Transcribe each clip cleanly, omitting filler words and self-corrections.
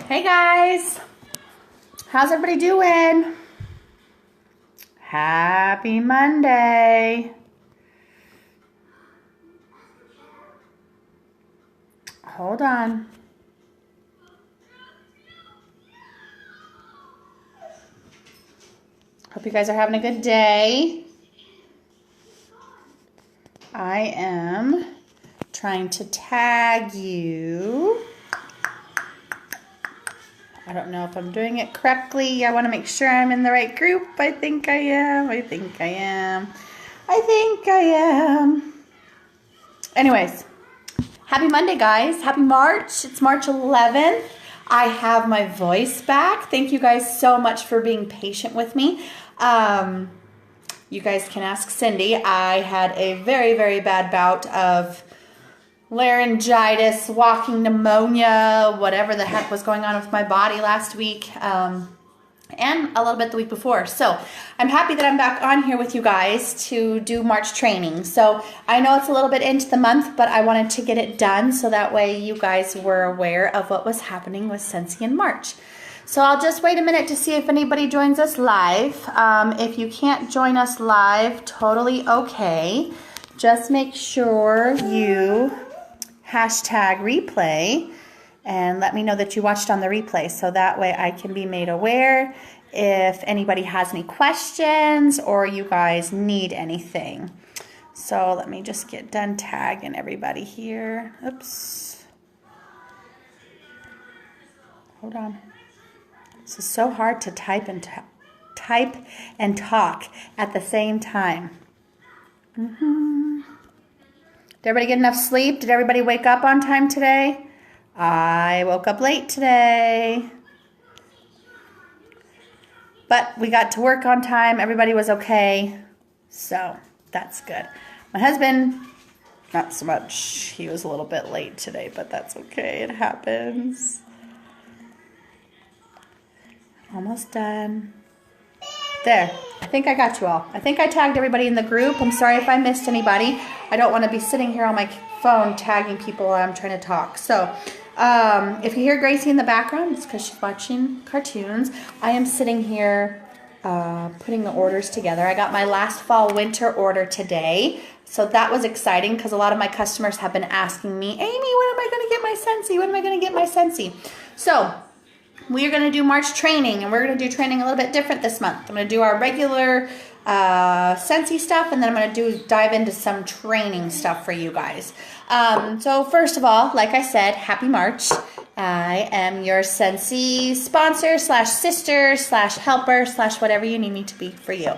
Hey guys, how's everybody doing? Happy Monday. Hold on. Hope you guys are having a good day. I am trying to tag you. I don't know if I'm doing it correctly. I want to make sure I'm in the right group. I think I am. Anyways, happy Monday, guys. Happy March. It's March 11th. I have my voice back. Thank you guys so much for being patient with me. You guys can ask Cindy. I had a very, very bad bout of laryngitis, walking pneumonia, whatever the heck was going on with my body last week, and a little bit the week before. So I'm happy that I'm back on here with you guys to do March training. So I know it's a little bit into the month, but I wanted to get it done so that way you guys were aware of what was happening with Scentsy in March. So I'll just wait a minute to see if anybody joins us live. If you can't join us live, totally okay. Just make sure you hashtag replay and let me know that you watched on the replay so that way I can be made aware if anybody has any questions or you guys need anything. So let me just get done tagging everybody here. Oops. Hold on. This is so hard to type and talk at the same time. Did everybody get enough sleep? Did everybody wake up on time today? I woke up late today. But we got to work on time. Everybody was okay. So that's good. My husband, not so much. He was a little bit late today, but that's okay. It happens. Almost done. There. I think I got you all. I think I tagged everybody in the group. I'm sorry if I missed anybody. I don't want to be sitting here on my phone tagging people while I'm trying to talk. So if you hear Gracie in the background, it's because she's watching cartoons. I am sitting here putting the orders together. I got my last fall winter order today. So that was exciting because a lot of my customers have been asking me, Amy, when am I going to get my Scentsy? When am I going to get my Scentsy? So we are going to do March training, and we're going to do training a little bit different this month. I'm going to do our regular Scentsy stuff, and then I'm going to dive into some training stuff for you guys. So first of all, like I said, happy March. I am your Scentsy sponsor / sister / helper / whatever you need me to be for you.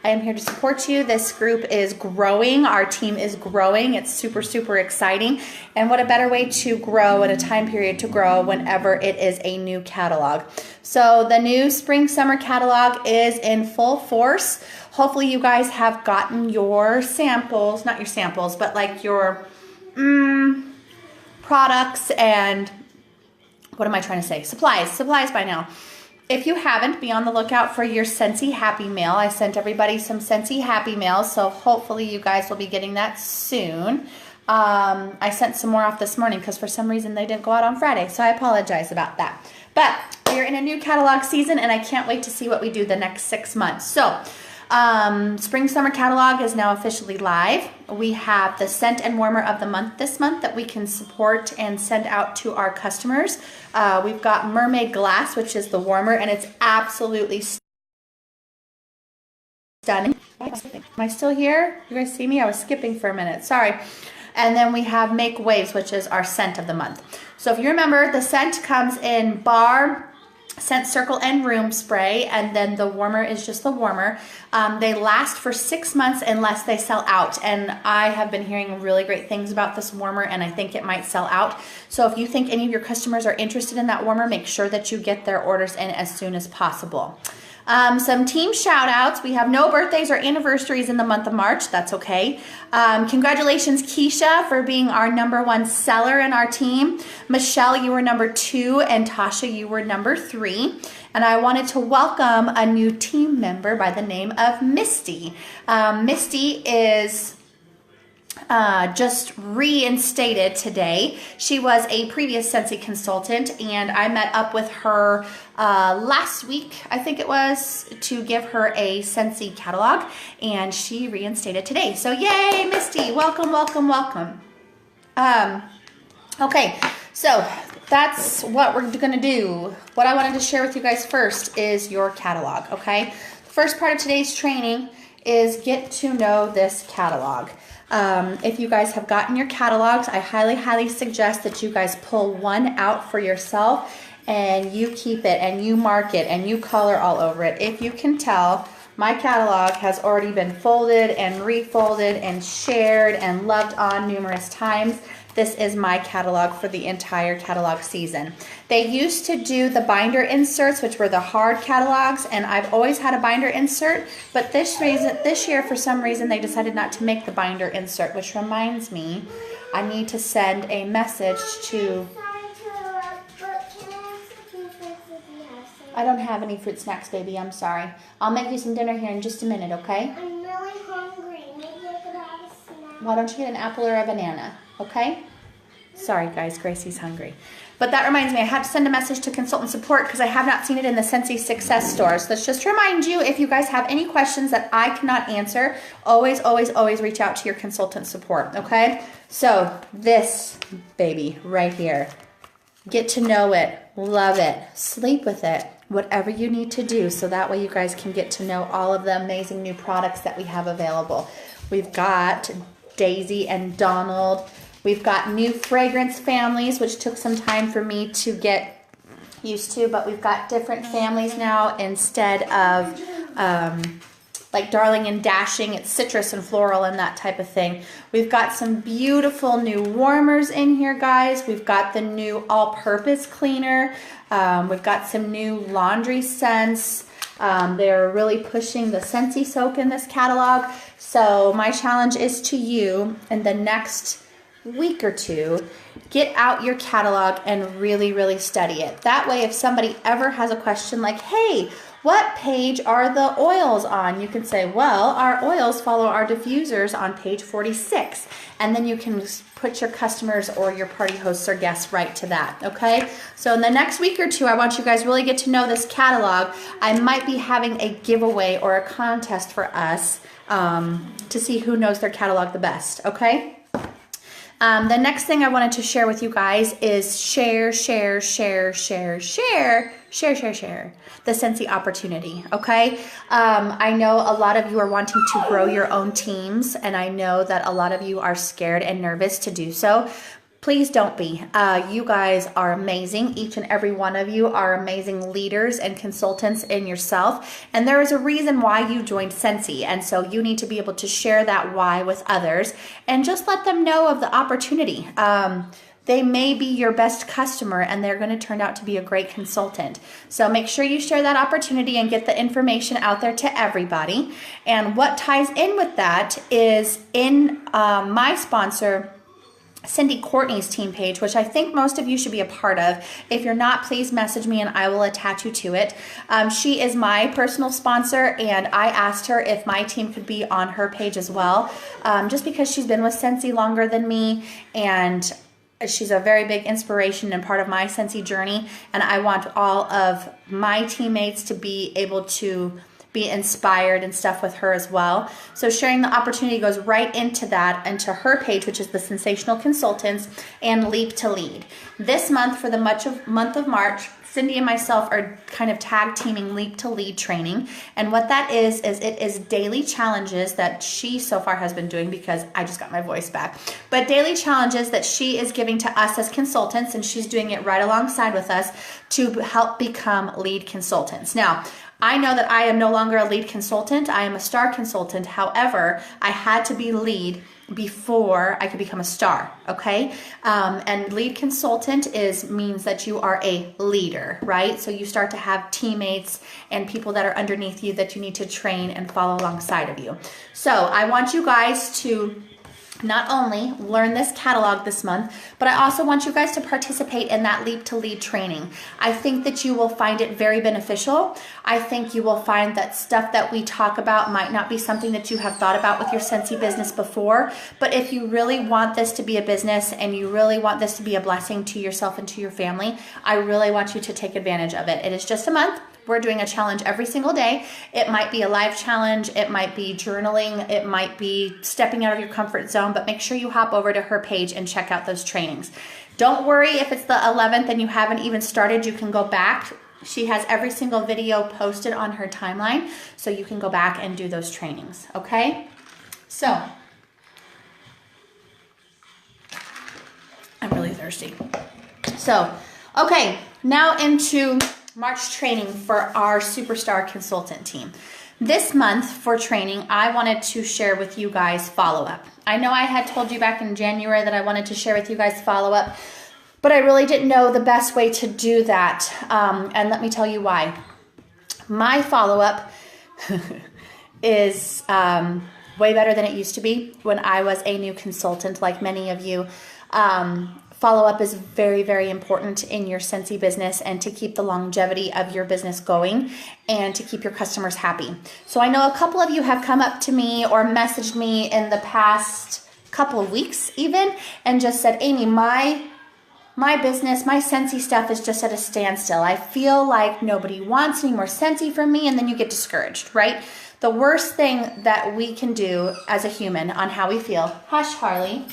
I am here to support you. This group is growing. Our team is growing. It's super, super exciting. And what a better way to grow at a time period to grow whenever it is a new catalog. So the new spring summer catalog is in full force. Hopefully you guys have gotten your samples, not your samples, but like your products and what am I trying to say? Supplies by now. If you haven't, be on the lookout for your Scentsy Happy Mail. I sent everybody some Scentsy Happy Mail, so hopefully you guys will be getting that soon. I sent some more off this morning because for some reason they didn't go out on Friday, so I apologize about that. But we're in a new catalog season, and I can't wait to see what we do the next 6 months. So spring summer catalog is now officially live. We have the scent and warmer of the month this month that we can support and send out to our customers. We've got Mermaid Glass, which is the warmer, and it's absolutely stunning. Am I still here? You guys see me? I was skipping for a minute. Sorry. And then we have Make Waves, which is our scent of the month. So if you remember, the scent comes in bar, scent circle, and room spray, and then the warmer is just the warmer. They last for 6 months unless they sell out, and I have been hearing really great things about this warmer, and I think it might sell out. So if you think any of your customers are interested in that warmer, make sure that you get their orders in as soon as possible. Some team shout outs. We have no birthdays or anniversaries in the month of March. That's okay. Congratulations, Keisha, for being our #1 seller in our team. Michelle, you were #2, and Tasha, you were #3. And I wanted to welcome a new team member by the name of Misty. Misty is just reinstated today. She was a previous Scentsy consultant, and I met up with her last week, I think it was, to give her a Scentsy catalog, and she reinstated today. So yay, Misty, welcome, welcome, welcome. Okay, so that's what we're gonna do. What I wanted to share with you guys first is your catalog, okay? The first part of today's training is get to know this catalog. If you guys have gotten your catalogs, I highly, highly suggest that you guys pull one out for yourself and you keep it and you mark it and you color all over it. If you can tell, my catalog has already been folded and refolded and shared and loved on numerous times. This is my catalog for the entire catalog season. They used to do the binder inserts, which were the hard catalogs, and I've always had a binder insert, but this year, for some reason, they decided not to make the binder insert, which reminds me, I need to send a message to... I don't have any fruit snacks, baby, I'm sorry. I'll make you some dinner here in just a minute, okay? I'm really hungry. Maybe I could have a snack. Why don't you get an apple or a banana, okay? Sorry, guys, Gracie's hungry. But that reminds me, I have to send a message to consultant support because I have not seen it in the Scentsy Success stores. Let's just remind you, if you guys have any questions that I cannot answer, always, always, always reach out to your consultant support, okay? So this baby right here, get to know it, love it, sleep with it, whatever you need to do, so that way you guys can get to know all of the amazing new products that we have available. We've got Daisy and Donald. We've got new fragrance families, which took some time for me to get used to, but we've got different families now instead of like Darling and Dashing. It's citrus and floral and that type of thing. We've got some beautiful new warmers in here, guys. We've got the new all-purpose cleaner. We've got some new laundry scents. They're really pushing the Scentsy soap in this catalog. So my challenge is to you in the next week or two, get out your catalog and really, really study it. That way, if somebody ever has a question like, hey, what page are the oils on? You can say, well, our oils follow our diffusers on page 46. And then you can put your customers or your party hosts or guests right to that, okay? So in the next week or two, I want you guys really get to know this catalog. I might be having a giveaway or a contest for us to see who knows their catalog the best, okay? The next thing I wanted to share with you guys is share the Scentsy opportunity, okay? I know a lot of you are wanting to grow your own teams, and I know that a lot of you are scared and nervous to do so. Please don't be. You guys are amazing. Each and every one of you are amazing leaders and consultants in yourself. And there is a reason why you joined Scentsy. And so you need to be able to share that why with others and just let them know of the opportunity. They may be your best customer and they're going to turn out to be a great consultant. So make sure you share that opportunity and get the information out there to everybody. And what ties in with that is in my sponsor, Cindy Courtney's team page, which I think most of you should be a part of. If you're not, please message me and I will attach you to it. She is my personal sponsor, and I asked her if my team could be on her page as well, just because she's been with Scentsy longer than me, and she's a very big inspiration and part of my Scentsy journey, and I want all of my teammates to be able to be inspired and stuff with her as well. So sharing the opportunity goes right into that, into her page, which is the Sensational Consultants and Leap to Lead. This month, for the month of March, Cindy and myself are kind of tag teaming Leap to Lead training. And what that is it is daily challenges that she so far has been doing, because I just got my voice back. But daily challenges that she is giving to us as consultants, and she's doing it right alongside with us to help become lead consultants. Now, I know that I am no longer a lead consultant. I am a star consultant. However, I had to be lead before I could become a star, okay? And lead consultant means that you are a leader, right? So you start to have teammates and people that are underneath you that you need to train and follow alongside of you. So I want you guys to not only learn this catalog this month, but I also want you guys to participate in that Leap to Lead training. I think that you will find it very beneficial. I think you will find that stuff that we talk about might not be something that you have thought about with your Scentsy business before, but if you really want this to be a business and you really want this to be a blessing to yourself and to your family, I really want you to take advantage of it. It is just a month. We're doing a challenge every single day. It might be a live challenge. It might be journaling. It might be stepping out of your comfort zone, but make sure you hop over to her page and check out those trainings. Don't worry if it's the 11th and you haven't even started, you can go back. She has every single video posted on her timeline, so you can go back and do those trainings, okay? So, I'm really thirsty. So, okay, now into March training for our Superstar Consultant team. This month for training, I wanted to share with you guys follow-up. I know I had told you back in January that I wanted to share with you guys follow-up, but I really didn't know the best way to do that, and let me tell you why. My follow-up is way better than it used to be when I was a new consultant, like many of you. Follow-up is very, very important in your Scentsy business and to keep the longevity of your business going and to keep your customers happy. So I know a couple of you have come up to me or messaged me in the past couple of weeks even and just said, Amy, my business, my Scentsy stuff is just at a standstill. I feel like nobody wants any more Scentsy from me, and then you get discouraged, right? The worst thing that we can do as a human on how we feel, hush Harley,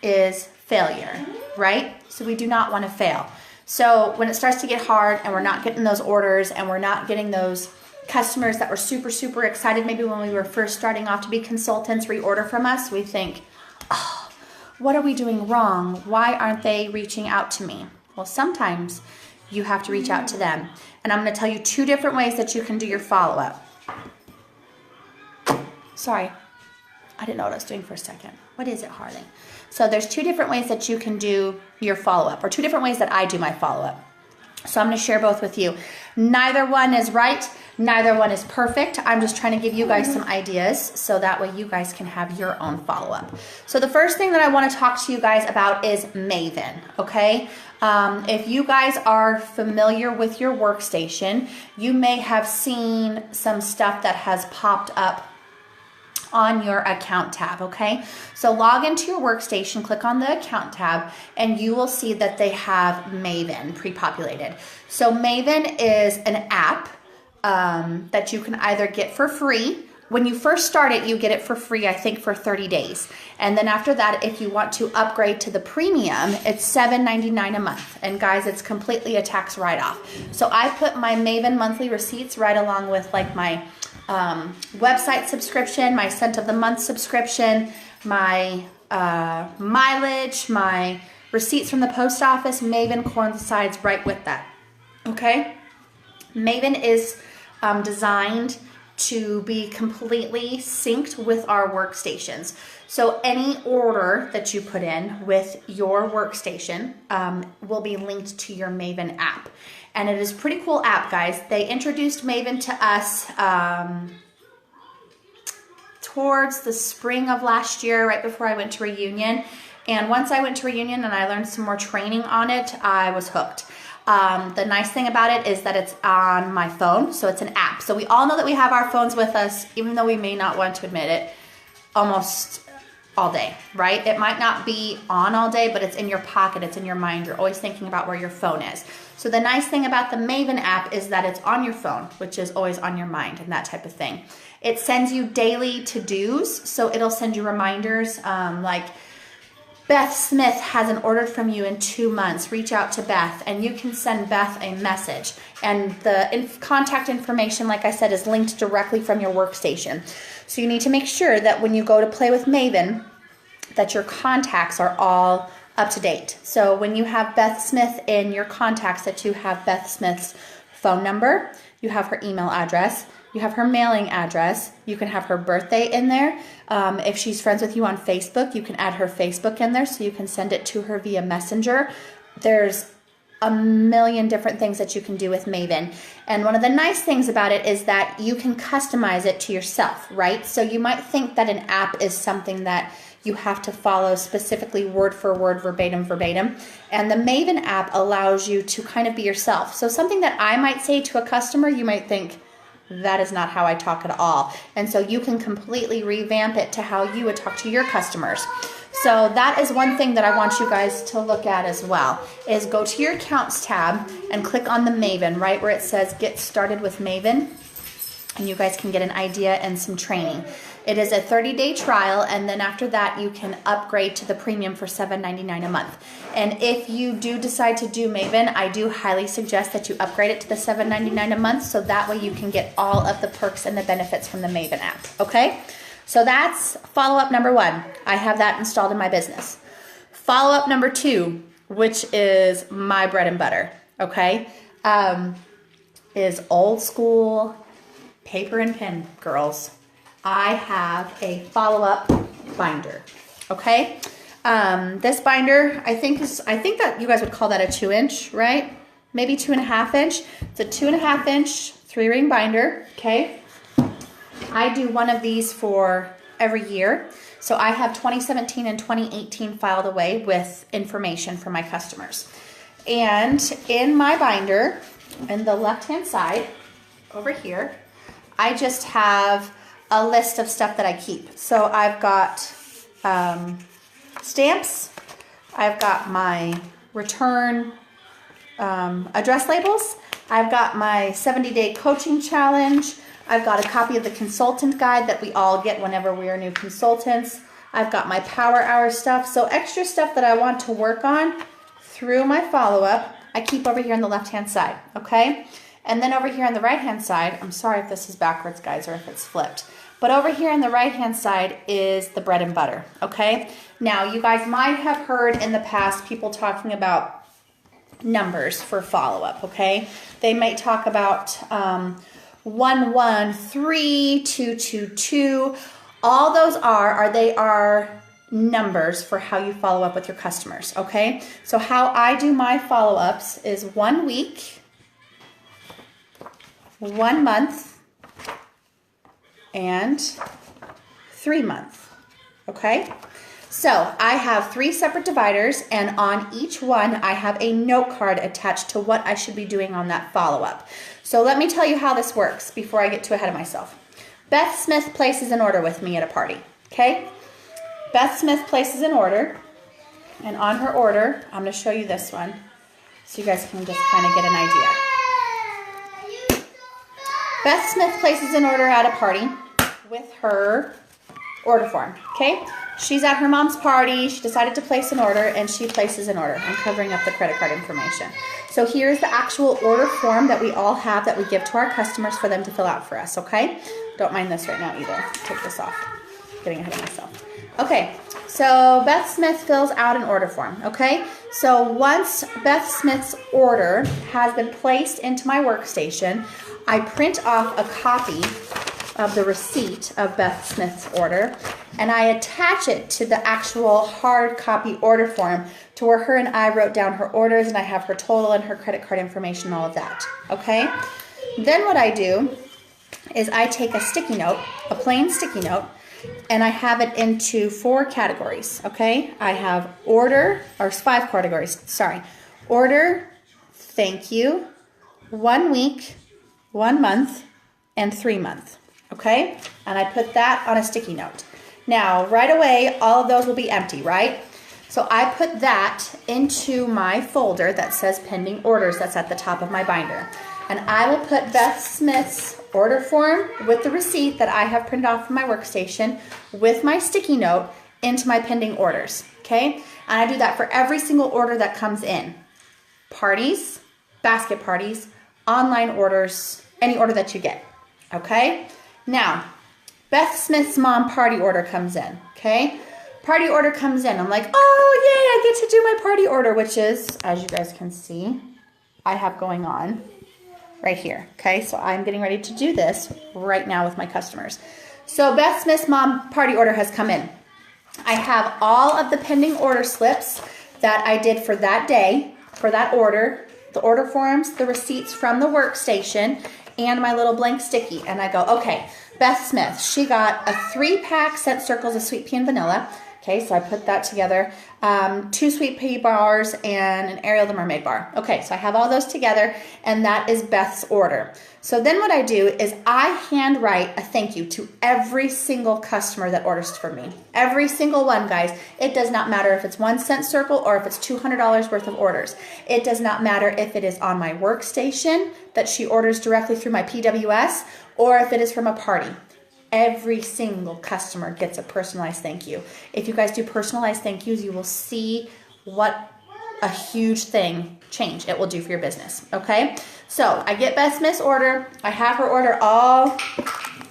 is failure, right? So we do not want to fail. So when it starts to get hard and we're not getting those orders and we're not getting those customers that were super, super excited, maybe when we were first starting off to be consultants, reorder from us, we think, oh, what are we doing wrong? Why aren't they reaching out to me? Well, sometimes you have to reach out to them. And I'm going to tell you 2 different ways that you can do your follow-up. Sorry, I didn't know what I was doing for a second. What is it, Harley? So there's 2 different ways that you can do your follow-up, or 2 different ways that I do my follow-up. So I'm going to share both with you. Neither one is right. Neither one is perfect. I'm just trying to give you guys some ideas so that way you guys can have your own follow-up. So the first thing that I want to talk to you guys about is Maven, okay? If you guys are familiar with your workstation, you may have seen some stuff that has popped up on your account tab, okay? So log into your workstation, click on the account tab, and you will see that they have Maven pre-populated. So Maven is an app that you can either get for free. When you first start it, you get it for free, I think, for 30 days. And then after that, if you want to upgrade to the premium, it's $7.99 a month. And guys, it's completely a tax write-off. So I put my Maven monthly receipts right along with like my website subscription, my Scent of the Month subscription, my mileage, my receipts from the post office. Maven coincides right with that, okay? Maven is designed to be completely synced with our workstations. So any order that you put in with your workstation will be linked to your Maven app. And it is a pretty cool app, guys. They introduced Maven to us towards the spring of last year, right before I went to Reunion. And once I went to Reunion and I learned some more training on it, I was hooked. The nice thing about it is that it's on my phone, so it's an app. So we all know that we have our phones with us, even though we may not want to admit it, almost all day, right? It might not be on all day, but it's in your pocket, it's in your mind. You're always thinking about where your phone is. So the nice thing about the Maven app is that it's on your phone, which is always on your mind and that type of thing. It sends you daily to-dos, so it'll send you reminders like, Beth Smith hasn't ordered from you in 2 months. Reach out to Beth, and you can send Beth a message. And the contact information, like I said, is linked directly from your workstation. So you need to make sure that when you go to play with Maven, that your contacts are all up to date. So when you have Beth Smith in your contacts, that you have Beth Smith's phone number, you have her email address, you have her mailing address, you can have her birthday in there. If she's friends with you on Facebook, you can add her Facebook in there so you can send it to her via Messenger. There's a million different things that you can do with Maven. And one of the nice things about it is that you can customize it to yourself, right? So you might think that an app is something that You have to follow specifically word for word, verbatim. And the Maven app allows you to kind of be yourself. So something that I might say to a customer, you might think, that is not how I talk at all. And so you can completely revamp it to how you would talk to your customers. So that is one thing that I want you guys to look at as well, is go to your accounts tab and click on the Maven, right where it says get started with Maven. And you guys can get an idea and some training. It is a 30-day trial, and then after that you can upgrade to the premium for $7.99 a month. And if you do decide to do Maven, I do highly suggest that you upgrade it to the $7.99 a month, so that way you can get all of the perks and the benefits from the Maven app, okay? So that's follow-up number 1. I have that installed in my business. Follow-up number 2, which is my bread and butter, okay, is old school paper and pen, girls. I have a follow-up binder, okay? This binder, I think that you guys would call that a 2-inch, right? Maybe 2.5 inch. It's a 2.5 inch 3-ring binder, okay? I do one of these for every year. So I have 2017 and 2018 filed away with information for my customers. And in my binder, in the left-hand side, over here, I just have a list of stuff that I keep. So I've got stamps, I've got my return address labels, I've got my 70-day coaching challenge, I've got a copy of the consultant guide that we all get whenever we are new consultants, I've got my power hour stuff, so extra stuff that I want to work on through my follow-up, I keep over here on the left-hand side, okay? And then over here on the right-hand side, I'm sorry if this is backwards, guys, or if it's flipped, but over here on the right-hand side is the bread and butter, okay? Now, you guys might have heard in the past people talking about numbers for follow-up, okay? They might talk about 1132222. All those are numbers for how you follow up with your customers, okay? So how I do my follow-ups is 1 week, 1 month, and 3 months, okay? So I have 3 separate dividers, and on each one I have a note card attached to what I should be doing on that follow-up. So let me tell you how this works before I get too ahead of myself. Beth Smith places an order with me at a party, okay? Beth Smith places an order, and on her order, I'm going to show you this one so you guys can just kind of get an idea. Beth Smith places an order at a party with her order form, okay? She's at her mom's party, she decided to place an order, and she places an order. I'm covering up the credit card information. So here's the actual order form that we all have that we give to our customers for them to fill out for us, okay? Don't mind this right now either. Take this off. Getting ahead of myself. Okay, so Beth Smith fills out an order form, okay? So once Beth Smith's order has been placed into my workstation, I print off a copy of the receipt of Beth Smith's order, and I attach it to the actual hard copy order form to where her and I wrote down her orders, and I have her total and her credit card information, all of that, okay? Then what I do is I take a sticky note, a plain sticky note, and I have it into 4 categories, okay? I have order, or 5 categories, sorry. Order, thank you, 1 week, 1 month, and 3 months, okay? And I put that on a sticky note. Now, right away, all of those will be empty, right? So I put that into my folder that says pending orders that's at the top of my binder. And I will put Beth Smith's order form with the receipt that I have printed off from my workstation with my sticky note into my pending orders, okay? And I do that for every single order that comes in. Parties, basket parties, online orders, any order that you get, okay? Now, Beth Smith's mom party order comes in, okay? Party order comes in. I'm like, oh, yay, I get to do my party order, which is, as you guys can see, I have going on right here, okay? So I'm getting ready to do this right now with my customers. So Beth Smith's mom party order has come in. I have all of the pending order slips that I did for that day, for that order, the order forms, the receipts from the workstation, and my little blank sticky. And I go, okay, Beth Smith, she got a 3-pack Scent Circles of Sweet Pea and Vanilla. Okay, so I put that together. 2 sweet pea bars and an Ariel the Mermaid bar. Okay, so I have all those together, and that is Beth's order. So then what I do is I handwrite a thank you to every single customer that orders from me. Every single one, guys. It does not matter if it's 1 cent circle or if it's $200 worth of orders. It does not matter if it is on my workstation that she orders directly through my PWS or if it is from a party. Every single customer gets a personalized thank you. If you guys do personalized thank yous, you will see what a huge change it will do for your business, okay? So I get Beth Smith's order. I have her order all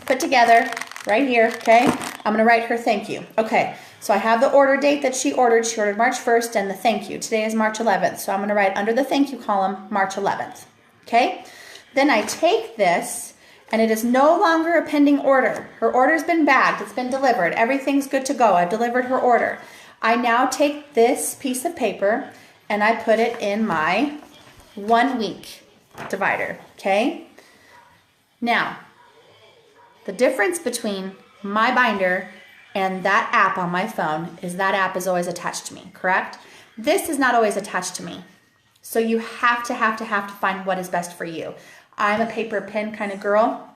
put together right here, okay? I'm gonna write her thank you. Okay, so I have the order date that she ordered. She ordered March 1st and the thank you. Today is March 11th, so I'm gonna write under the thank you column, March 11th, okay? Then I take this, and it is no longer a pending order. Her order's been bagged, it's been delivered, everything's good to go. I've delivered her order. I now take this piece of paper and I put it in my 1 week divider, okay? Now, the difference between my binder and that app on my phone is that app is always attached to me, correct? This is not always attached to me. So you have to find what is best for you. I'm a paper pen kind of girl.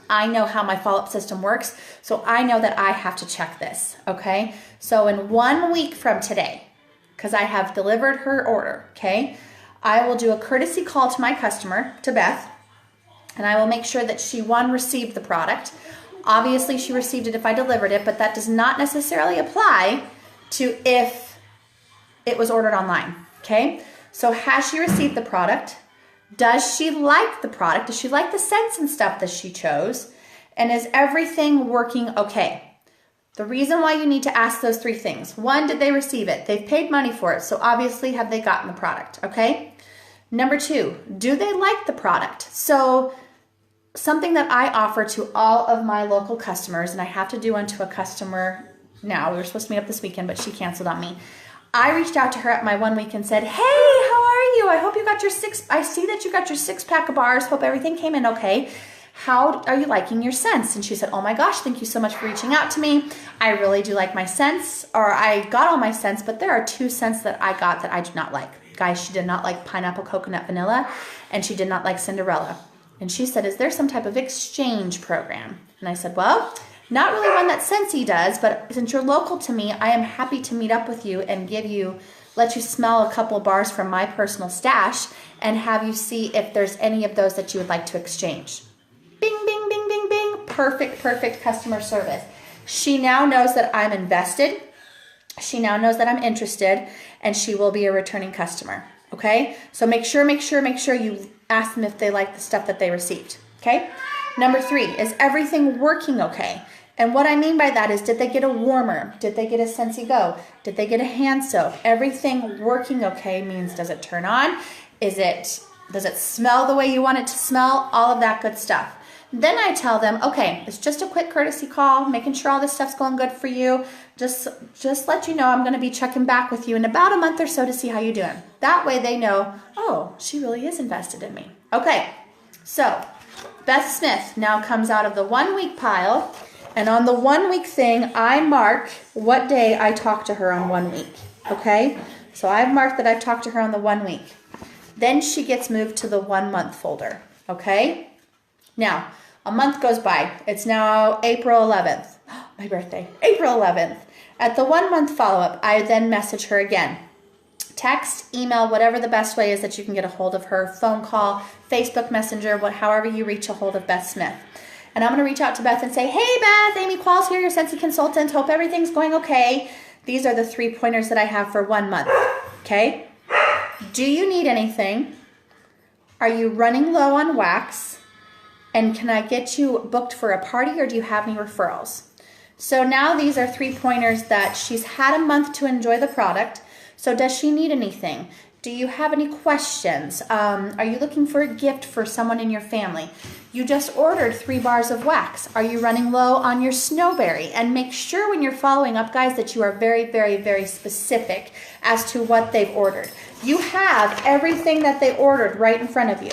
I know how my follow-up system works, so I know that I have to check this, okay? So in 1 week from today, because I have delivered her order, okay, I will do a courtesy call to my customer, to Beth, and I will make sure that she, one, received the product. Obviously, she received it if I delivered it, but that does not necessarily apply to if it was ordered online, okay? So has she received the product? Does she like the product? Does she like the scents and stuff that she chose? And is everything working okay? The reason why you need to ask those 3 things. 1, did they receive it? They've paid money for it, so obviously have they gotten the product, okay? Number 2, do they like the product? So something that I offer to all of my local customers, and I have to do unto a customer now. We were supposed to meet up this weekend, but she canceled on me. I reached out to her at my 1 week and said, hey, how are you? I hope you got your I see that you got your 6-pack of bars. Hope everything came in okay. How are you liking your scents? And she said, oh my gosh, thank you so much for reaching out to me. I really do like my scents, or I got all my scents, but there are 2 scents that I got that I do not like. Guys, she did not like pineapple, coconut, vanilla, and she did not like Cinderella. And she said, is there some type of exchange program? And I said, well, not really one that Scentsy does, but since you're local to me, I am happy to meet up with you and let you smell a couple bars from my personal stash and have you see if there's any of those that you would like to exchange. Bing, bing, bing, bing, bing. Perfect customer service. She now knows that I'm invested. She now knows that I'm interested, and she will be a returning customer, okay? So make sure you ask them if they like the stuff that they received, okay? Number 3, is everything working okay? And what I mean by that is, did they get a warmer? Did they get a Scentsy Go? Did they get a hand soap? Everything working okay means, does it turn on? Does it smell the way you want it to smell? All of that good stuff. Then I tell them, okay, it's just a quick courtesy call, making sure all this stuff's going good for you. Just let you know I'm going to be checking back with you in about a month or so to see how you're doing. That way they know, oh, she really is invested in me. Okay, so Beth Smith now comes out of the 1 week pile, and on the 1 week thing, I mark what day I talked to her on 1 week, okay? So I've marked that I've talked to her on the 1 week. Then she gets moved to the 1 month folder, okay? Now, a month goes by. It's now April 11th, my birthday, April 11th. At the 1 month follow-up, I then message her again. Text, email, whatever the best way is that you can get a hold of her, phone call, Facebook Messenger, however you reach a hold of Beth Smith. And I'm going to reach out to Beth and say, hey Beth, Amy Qualls here, your Scentsy consultant. Hope everything's going okay. These are the 3 pointers that I have for 1 month, okay? Do you need anything? Are you running low on wax? And can I get you booked for a party, or do you have any referrals? So now these are 3 pointers that she's had a month to enjoy the product. So does she need anything? Do you have any questions? Are you looking for a gift for someone in your family? You just ordered 3 bars of wax. Are you running low on your snowberry? And make sure when you're following up, guys, that you are very specific as to what they've ordered. You have everything that they ordered right in front of you.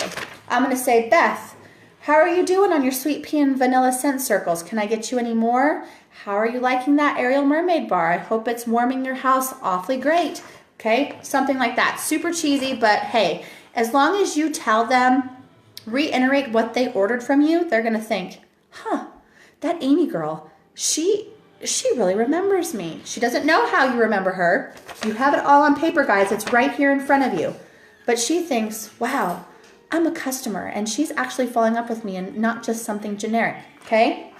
I'm going to say, Beth, how are you doing on your sweet pea and vanilla scent circles? Can I get you any more? How are you liking that Ariel Mermaid bar? I hope it's warming your house awfully great. Okay, something like that. Super cheesy, but hey, as long as you tell them, reiterate what they ordered from you, they're gonna think, huh, that Amy girl, she really remembers me. She doesn't know how you remember her. You have it all on paper, guys. It's right here in front of you. But she thinks, wow, I'm a customer and she's actually following up with me and not just something generic, okay?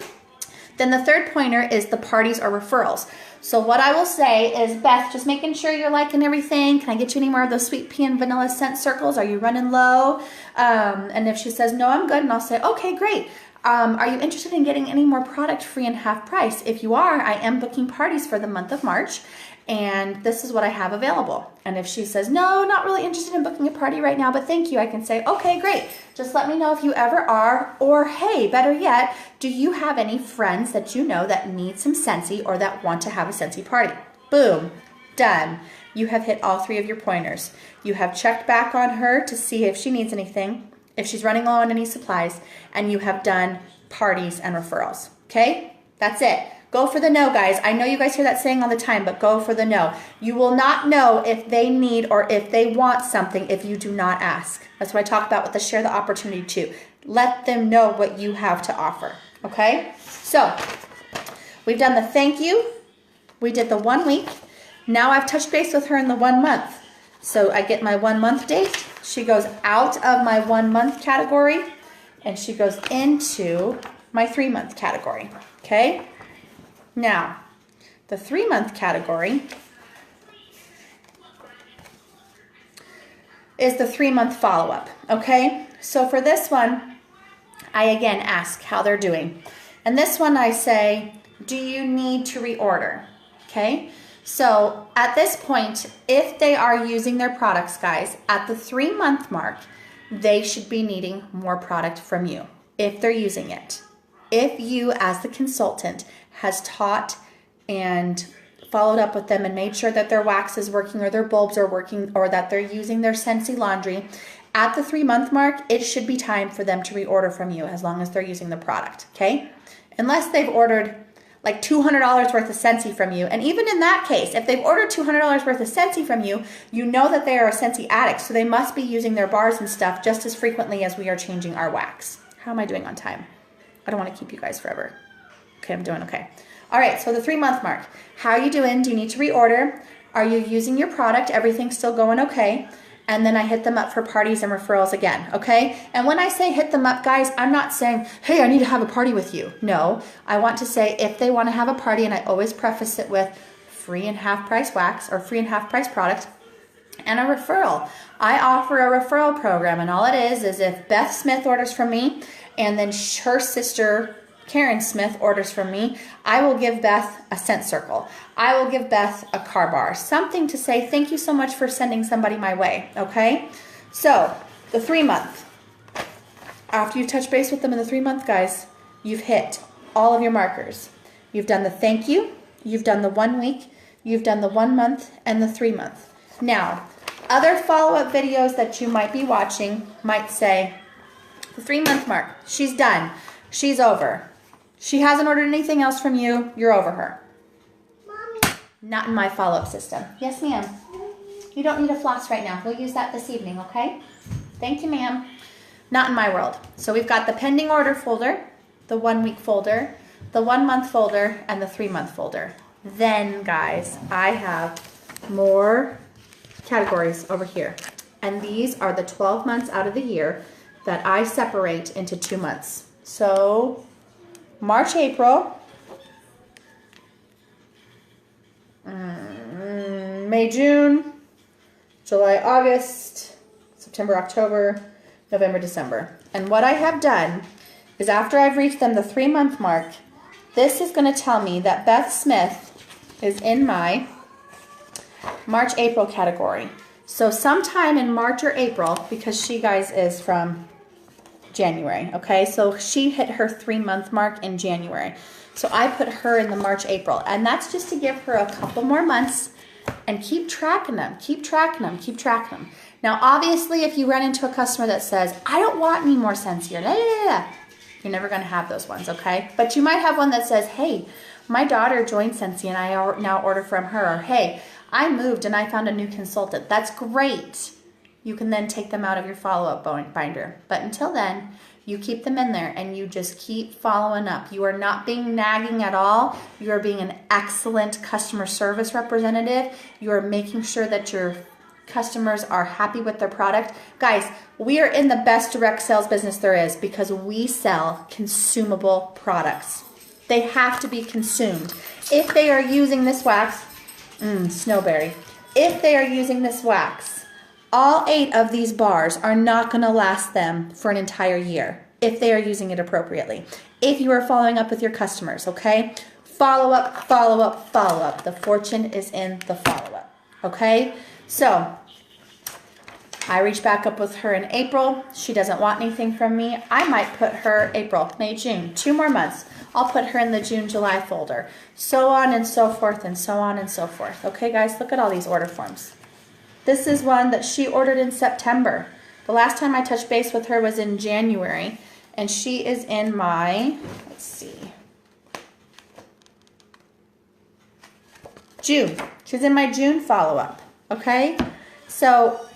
Then the third pointer is the parties or referrals. So what I will say is, Beth, just making sure you're liking everything. Can I get you any more of those sweet pea and vanilla scent circles? Are you running low? And if she says, no, I'm good, and I'll say, okay, great. Are you interested in getting any more product free and half price? If you are, I am booking parties for the month of March, and this is what I have available. And if she says, no, not really interested in booking a party right now, but thank you, I can say, okay, great. Just let me know if you ever are, or hey, better yet, do you have any friends that you know that need some Scentsy or that want to have a Scentsy party? Boom, done. You have hit all three of your pointers. You have checked back on her to see if she needs anything, if she's running low on any supplies, and you have done parties and referrals, okay? That's it. Go for the no, guys. I know you guys hear that saying all the time, but go for the no. You will not know if they need or if they want something if you do not ask. That's what I talk about with the share the opportunity too. Let them know what you have to offer, okay? So, we've done the thank you. We did the 1 week. Now I've touched base with her in the 1 month. So I get my 1 month date. She goes out of my 1 month category and she goes into my 3 month category, okay? Now, the 3 month category is the 3 month follow-up, okay? So for this one, I again ask how they're doing. And this one I say, do you need to reorder, okay? So at this point, if they are using their products, guys, at the 3 month mark, they should be needing more product from you if they're using it. If you, as the consultant, has taught and followed up with them and made sure that their wax is working or their bulbs are working or that they're using their Scentsy laundry, at the 3 month mark, it should be time for them to reorder from you as long as they're using the product, okay? Unless they've ordered like $200 worth of Scentsy from you. And even in that case, if they've ordered $200 worth of Scentsy from you, you know that they are a Scentsy addict, so they must be using their bars and stuff just as frequently as we are changing our wax. How am I doing on time? I don't want to keep you guys forever. Okay, I'm doing okay. All right, so the 3 month mark. How are you doing? Do you need to reorder? Are you using your product? Everything's still going okay? And then I hit them up for parties and referrals again, okay? And when I say hit them up, guys, I'm not saying, hey, I need to have a party with you. No, I want to say if they want to have a party, and I always preface it with free and half price wax or free and half price product and a referral. I offer a referral program, and all it is if Beth Smith orders from me and then her sister Karen Smith orders from me, I will give Beth a scent circle. I will give Beth a car bar. Something to say thank you so much for sending somebody my way, okay? So, the 3 month. After you touch base with them in the 3 month, guys, you've hit all of your markers. You've done the thank you, you've done the 1 week, you've done the 1 month, and the 3 month. Now, other follow-up videos that you might be watching might say, the 3 month mark, she's done, she's over. She hasn't ordered anything else from you. You're over her. Mommy. Not in my follow-up system. Yes, ma'am. You don't need a floss right now. We'll use that this evening, okay? Thank you, ma'am. Not in my world. So we've got the pending order folder, the 1 week folder, the 1 month folder, and the 3 month folder. Then, guys, I have more categories over here. And these are the 12 months out of the year that I separate into 2 months. So March, April, May, June, July, August, September, October, November, December. And what I have done is after I've reached them the 3 month mark, this is going to tell me that Beth Smith is in my March, April category. So sometime in March or April, because she, guys, is from January, okay? So she hit her 3 month mark in January. So I put her in the March, April. And that's just to give her a couple more months and keep tracking them, keep tracking them, keep tracking them. Now, obviously, if you run into a customer that says, I don't want any more Scentsy, you're never going to have those ones, okay? But you might have one that says, hey, My daughter joined Scentsy and I now order from her. Or, hey, I moved and I found a new consultant. That's great. You can then take them out of your follow-up binder. But until then, you keep them in there and you just keep following up. You are not being nagging at all. You are being an excellent customer service representative. You are making sure that your customers are happy with their product. Guys, we are in the best direct sales business there is because we sell consumable products. They have to be consumed. If they are using this wax, snowberry. If they are using this wax, all 8 of these bars are not going to last them for an entire year if they are using it appropriately. If you are following up with your customers, okay? Follow up, follow up, follow up. The fortune is in the follow up, okay? So I reached back up with her in April. She doesn't want anything from me. I might put her April, May, June, 2 more months. I'll put her in the June, July folder. So on and so forth and so on and so forth. Okay, guys, look at all these order forms. This is one that she ordered in September. The last time I touched base with her was in January. And she is in my, let's see, June. She's in my June follow-up, okay? So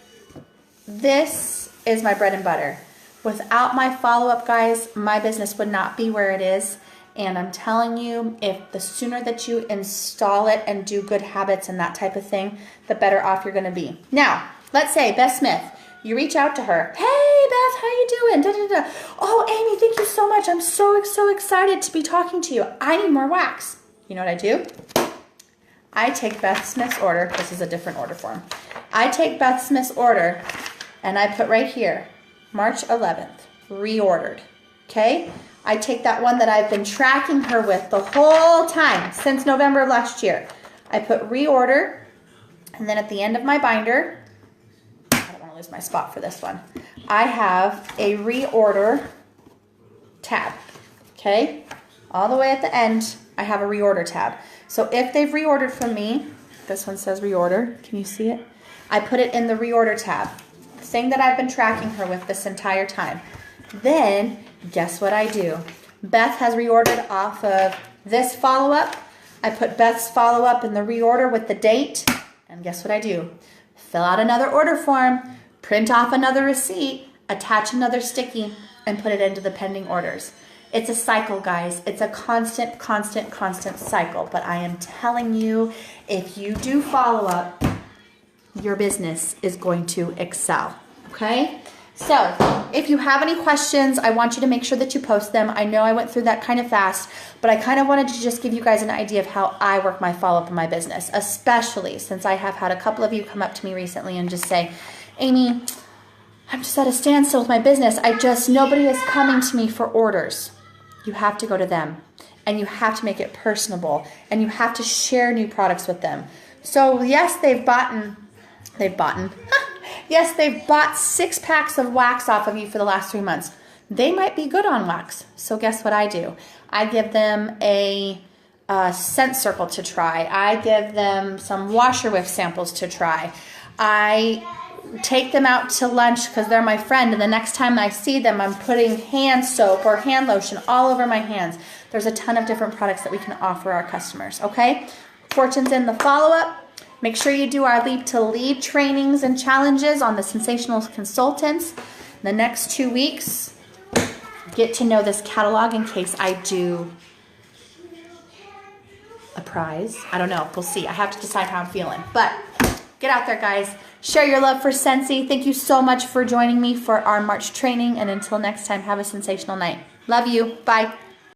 this is my bread and butter. Without my follow-up, guys, my business would not be where it is. And I'm telling you, if the sooner that you install it and do good habits and that type of thing, the better off you're going to be. Now, let's say Beth Smith, you reach out to her. Hey, Beth, how you doing? Da, da, da. Oh, Amy, thank you so much. I'm so excited to be talking to you. I need more wax. You know what I do? I take Beth Smith's order. This is a different order form. I take Beth Smith's order and I put right here, March 11th, reordered. Okay? I take that one that I've been tracking her with the whole time since November of last year. I put reorder, and then at the end of my binder, I don't want to lose my spot for this one, I have a reorder tab. Okay? All the way at the end, I have a reorder tab. So if they've reordered from me, this one says reorder. Can you see it? I put it in the reorder tab. The thing that I've been tracking her with this entire time. Then, guess what I do? Beth has reordered off of this follow-up. I put Beth's follow-up in the reorder with the date. And guess what I do? Fill out another order form, print off another receipt, attach another sticky, and put it into the pending orders. It's a cycle, guys. It's a constant cycle. But I am telling you, if you do follow-up, your business is going to excel. Okay? So, if you have any questions, I want you to make sure that you post them. I know I went through that kind of fast, but I kind of wanted to just give you guys an idea of how I work my follow-up in my business, especially since I have had a couple of you come up to me recently and just say, Amy, I'm just at a standstill with my business. Nobody is coming to me for orders. You have to go to them, and you have to make it personable, and you have to share new products with them. So, yes, they've bought 6 packs of wax off of you for the last 3 months. They might be good on wax. So guess what I do? I give them a scent circle to try. I give them some washer whiff samples to try. I take them out to lunch because they're my friend, and the next time I see them, I'm putting hand soap or hand lotion all over my hands. There's a ton of different products that we can offer our customers, okay? Fortune's in the follow-up. Make sure you do our Lead to Lead trainings and challenges on the Sensational Consultants. The next 2 weeks, get to know this catalog in case I do a prize. I don't know. We'll see. I have to decide how I'm feeling. But get out there, guys. Share your love for Scentsy. Thank you so much for joining me for our March training. And until next time, have a sensational night. Love you. Bye.